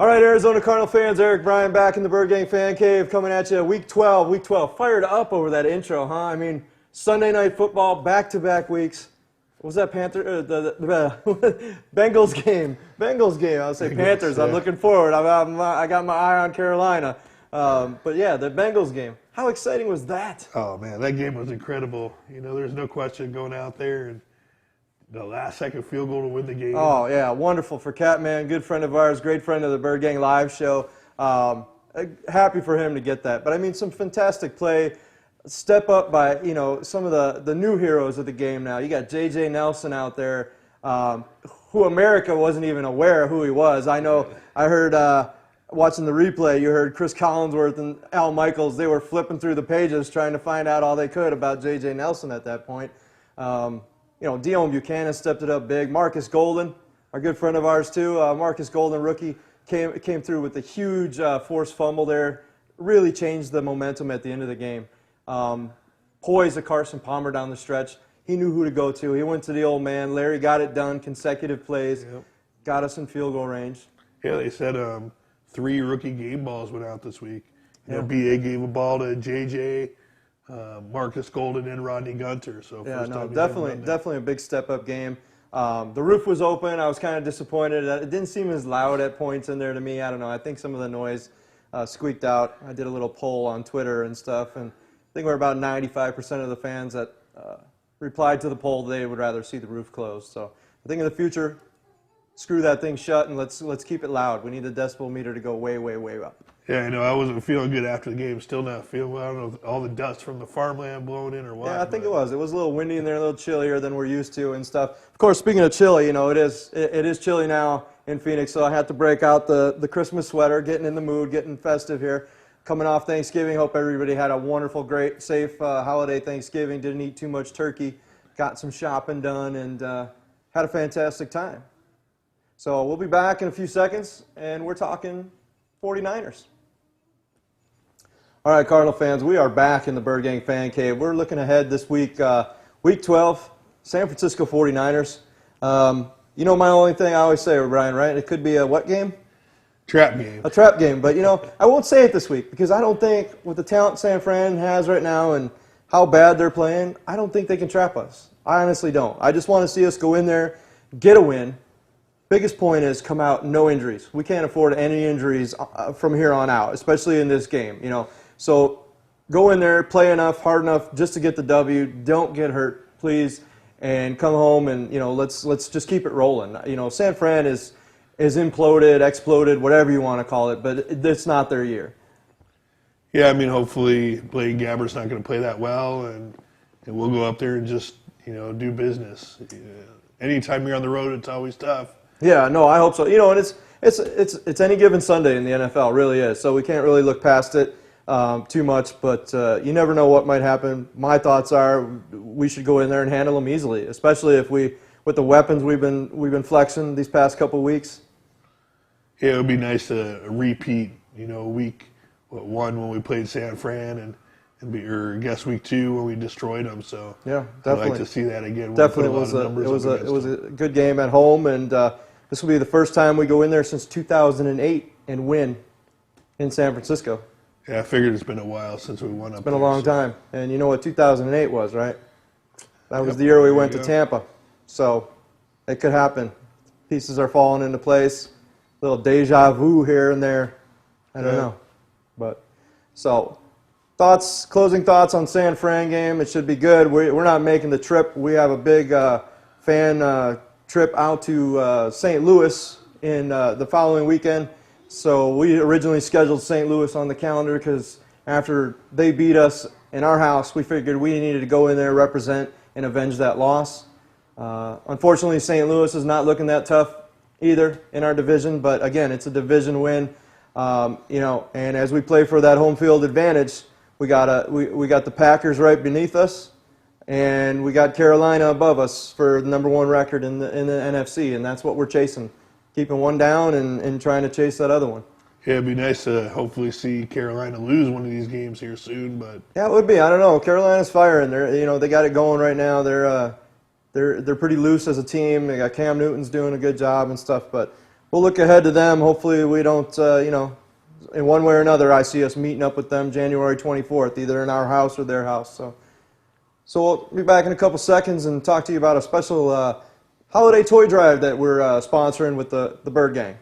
All right, Arizona Cardinal fans, Eric Bryan back in the Birdgang Fan Cave coming at you. Week 12. Fired up over that intro, huh? I mean, Sunday Night Football, back-to-back weeks. What was that the Bengals game? I'll say Panthers. Yeah. I'm looking forward. I got my eye on Carolina. But yeah, the Bengals game. How exciting was that? Oh, man, that game was incredible. You know, there's no question going out there and the last-second field goal to win the game. Oh, yeah, wonderful for Catman, good friend of ours, great friend of the Birdgang Live show. Happy for him to get that. But, I mean, some fantastic play. Step up by, you know, some of the new heroes of the game now. You got J.J. Nelson out there, who America wasn't even aware of who he was. I know, I heard, watching the replay, you heard Chris Collinsworth and Al Michaels, they were flipping through the pages trying to find out all they could about J.J. Nelson at that point. You know, Dion Buchanan stepped it up big. Marcus Golden, our good friend of ours too. Marcus Golden, rookie, came through with a huge forced fumble there. Really changed the momentum at the end of the game. Poise of Carson Palmer down the stretch. He knew who to go to. He went to the old man. Larry got it done. Consecutive plays. Yep. Got us in field goal range. Yeah, they said 3 rookie game balls went out this week. You know, B.A. gave a ball to J.J., Marcus Golden and Rodney Gunter. So yeah, no, definitely a big step-up game. The roof was open. I was kind of disappointed. It didn't seem as loud at points in there to me. I don't know. I think some of the noise squeaked out. I did a little poll on Twitter and stuff, and I think we're about 95% of the fans that replied to the poll they would rather see the roof closed. So I think in the future, screw that thing shut and let's keep it loud. We need the decibel meter to go way, way, way up. Yeah, I know. I wasn't feeling good after the game. Still not feeling well. I don't know if all the dust from the farmland blowing in or what. Yeah, I think it was. It was a little windy in there, a little chillier than we're used to and stuff. Of course, speaking of chilly, you know, it is chilly now in Phoenix, so I had to break out the Christmas sweater, getting in the mood, getting festive here. Coming off Thanksgiving, hope everybody had a wonderful, great, safe holiday Thanksgiving. Didn't eat too much turkey. Got some shopping done and had a fantastic time. So we'll be back in a few seconds, and we're talking 49ers. All right, Cardinal fans, we are back in the Birdgang Fan Cave. We're looking ahead this week, Week 12, San Francisco 49ers. You know my only thing I always say, Brian, right? It could be a what game? Trap game. A trap game. But, you know, I won't say it this week because I don't think with the talent San Fran has right now and how bad they're playing, I don't think they can trap us. I honestly don't. I just want to see us go in there, get a win. Biggest point is come out no injuries. We can't afford any injuries from here on out, especially in this game, you know. So go in there, play enough, hard enough just to get the W. Don't get hurt, please, and come home and, you know, let's just keep it rolling. You know, San Fran is imploded, exploded, whatever you want to call it, but it's not their year. Yeah, I mean, hopefully Blake Gabbert's not going to play that well, and we'll go up there and just, you know, do business. Anytime you're on the road, it's always tough. Yeah, no, I hope so. You know, and it's any given Sunday in the NFL, really is. So we can't really look past it too much, but you never know what might happen. My thoughts are we should go in there and handle them easily, especially if with the weapons we've been flexing these past couple of weeks. Yeah, it would be nice to repeat, you know, week 1 when we played San Fran or I guess week 2 when we destroyed them. So yeah, definitely. I'd like to see that again. Definitely, it was a good game at home, and this will be the first time we go in there since 2008 and win in San Francisco. Yeah, I figured it's been a while since we won up there. It's been a long time. And you know what 2008 was, right? That was the year we went to Tampa. So it could happen. Pieces are falling into place. A little deja vu here and there. I don't know. But so closing thoughts on San Fran game. It should be good. We're not making the trip. We have a big fan trip out to St. Louis in the following weekend. So we originally scheduled St. Louis on the calendar because after they beat us in our house, we figured we needed to go in there, represent, and avenge that loss. Unfortunately, St. Louis is not looking that tough either in our division, but again, it's a division win. You know, and as we play for that home field advantage, we got the Packers right beneath us, and we got Carolina above us for the #1 record in the NFC, and that's what we're chasing. Keeping one down and trying to chase that other one. Yeah, it'd be nice to hopefully see Carolina lose one of these games here soon, but yeah, it would be. I don't know. Carolina's firing. They got it going right now. They're pretty loose as a team. They got Cam Newton's doing a good job and stuff, but we'll look ahead to them. Hopefully we don't, in one way or another, I see us meeting up with them January 24th, either in our house or their house. So we'll be back in a couple seconds and talk to you about a special holiday toy drive that we're sponsoring with the Birdgang.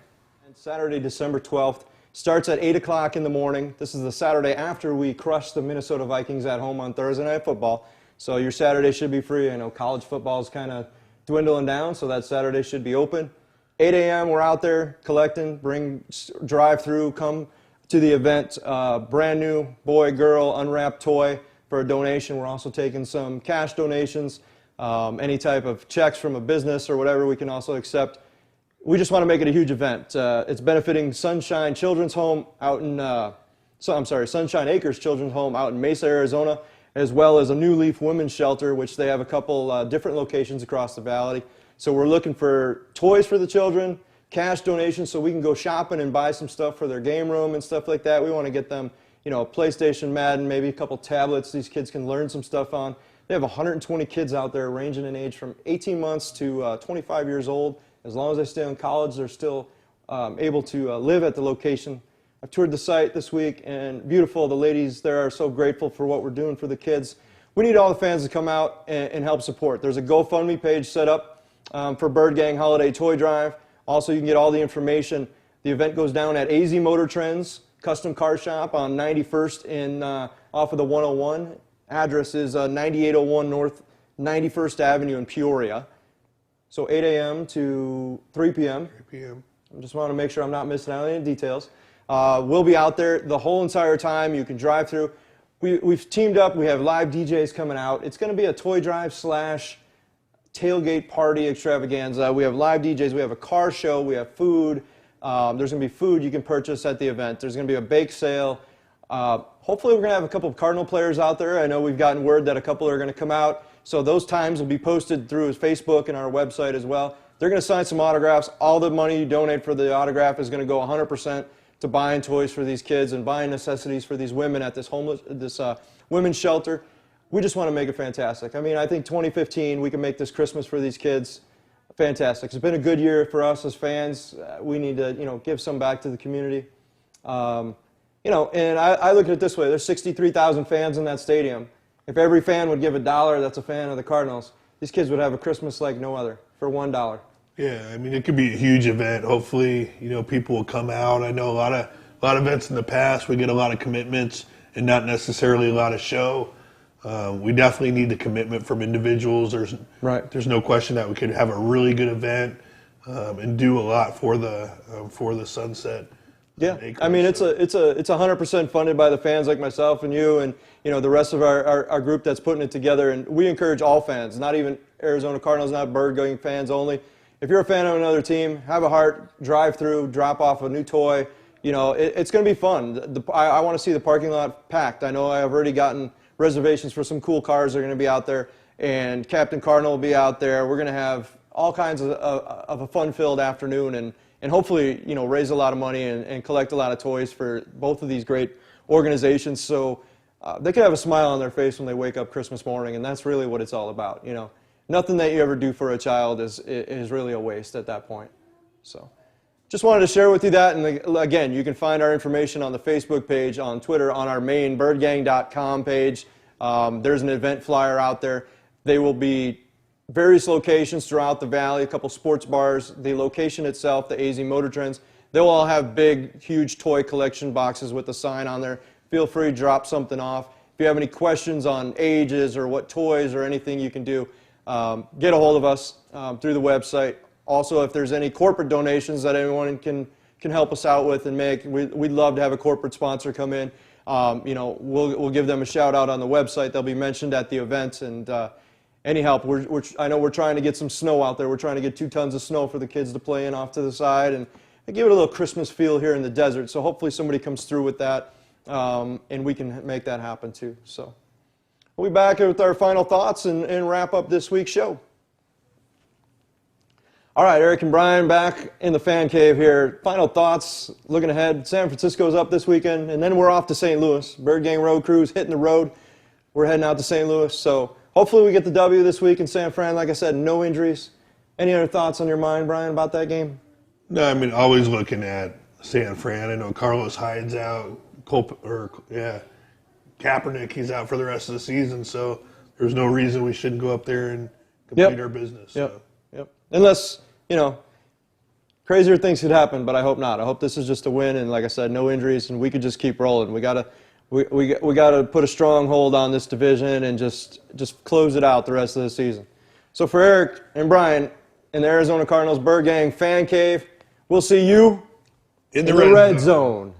And Saturday, December 12th, starts at 8 o'clock in the morning. This is the Saturday after we crush the Minnesota Vikings at home on Thursday Night Football. So your Saturday should be free. I know college football is kind of dwindling down, so that Saturday should be open. 8 a.m. we're out there collecting, drive through, come to the event. Brand new boy, girl, unwrapped toy for a donation. We're also taking some cash donations, any type of checks from a business or whatever we can also accept. We just want to make it a huge event. It's benefiting Sunshine Children's Home out in, Sunshine Acres Children's Home out in Mesa, Arizona, as well as a New Leaf Women's Shelter, which they have a couple different locations across the valley. So we're looking for toys for the children, cash donations so we can go shopping and buy some stuff for their game room and stuff like that. We want to get them, a PlayStation, Madden, maybe a couple tablets these kids can learn some stuff on. They have 120 kids out there ranging in age from 18 months to 25 years old. As long as they stay in college, they're still able to live at the location. I've toured the site this week, and beautiful. The ladies there are so grateful for what we're doing for the kids. We need all the fans to come out and help support. There's a GoFundMe page set up for Birdgang Holiday Toy Drive. Also, you can get all the information. The event goes down at AZ Motor Trends Custom Car Shop on 91st off of the 101. Address is 9801 North 91st Avenue in Peoria. So 8 a.m. to 3 p.m. 3 p.m. I just want to make sure I'm not missing out on any details. We'll be out there the whole entire time. You can drive through. We've teamed up. We have live DJs coming out. It's going to be a toy drive / tailgate party extravaganza. We have live DJs. We have a car show. We have food. There's going to be food you can purchase at the event. There's going to be a bake sale. Hopefully we're going to have a couple of Cardinal players out there. I know we've gotten word that a couple are going to come out. So those times will be posted through his Facebook and our website as well. They're going to sign some autographs. All the money you donate for the autograph is going to go 100% to buying toys for these kids and buying necessities for these women at this women's shelter. We just want to make it fantastic. I mean, I think 2015, we can make this Christmas for these kids fantastic. It's been a good year for us as fans. We need to, give some back to the community. And I look at it this way. There's 63,000 fans in that stadium. If every fan would give $1 that's a fan of the Cardinals, these kids would have a Christmas like no other for $1. Yeah, I mean, it could be a huge event. Hopefully, people will come out. I know a lot of events in the past, we get a lot of commitments and not necessarily a lot of show. We definitely need the commitment from individuals. There's no question that we could have a really good event and do a lot for the Sunset. Yeah, I mean, it's 100% funded by the fans like myself and you and the rest of our group that's putting it together. And we encourage all fans, not even Arizona Cardinals, not Birdgang fans only. If you're a fan of another team, have a heart, drive through, drop off a new toy. It's going to be fun. I want to see the parking lot packed. I know I have already gotten reservations for some cool cars that are going to be out there, and Captain Cardinal will be out there. We're going to have all kinds of a fun-filled afternoon and hopefully, raise a lot of money and collect a lot of toys for both of these great organizations so they can have a smile on their face when they wake up Christmas morning, and that's really what it's all about. Nothing that you ever do for a child is really a waste at that point. So just wanted to share with you that, and again, you can find our information on the Facebook page, on Twitter, on our main birdgang.com page. There's an event flyer out there. They will be various locations throughout the valley, a couple sports bars, the location itself, the AZ Motor Trends. They'll all have big, huge toy collection boxes with a sign on there. Feel free to drop something off. If you have any questions on ages or what toys or anything you can do, get a hold of us through the website. Also, if there's any corporate donations that anyone can help us out with and make, we'd love to have a corporate sponsor come in. We'll give them a shout out on the website. They'll be mentioned at the event, and any help. I know we're trying to get some snow out there. We're trying to get 2 tons of snow for the kids to play in off to the side and give it a little Christmas feel here in the desert. So hopefully somebody comes through with that, and we can make that happen too. So we'll be back with our final thoughts and wrap up this week's show. All right, Eric and Brian back in the fan cave here. Final thoughts, looking ahead. San Francisco's up this weekend, and then we're off to St. Louis. Birdgang Road Crews hitting the road. We're heading out to St. Louis, so hopefully we get the W this week in San Fran. Like I said, no injuries. Any other thoughts on your mind, Brian, about that game? No, I mean, always looking at San Fran. I know Carlos Hyde's out. Kaepernick, he's out for the rest of the season, so there's no reason we shouldn't go up there and complete our business. Yep. Unless, crazier things could happen, but I hope not. I hope this is just a win, and like I said, no injuries, and we could just keep rolling. We gotta put a strong hold on this division and just close it out the rest of the season. So for Eric and Brian in the Arizona Cardinals Birdgang Fan Cave, we'll see you in the red zone.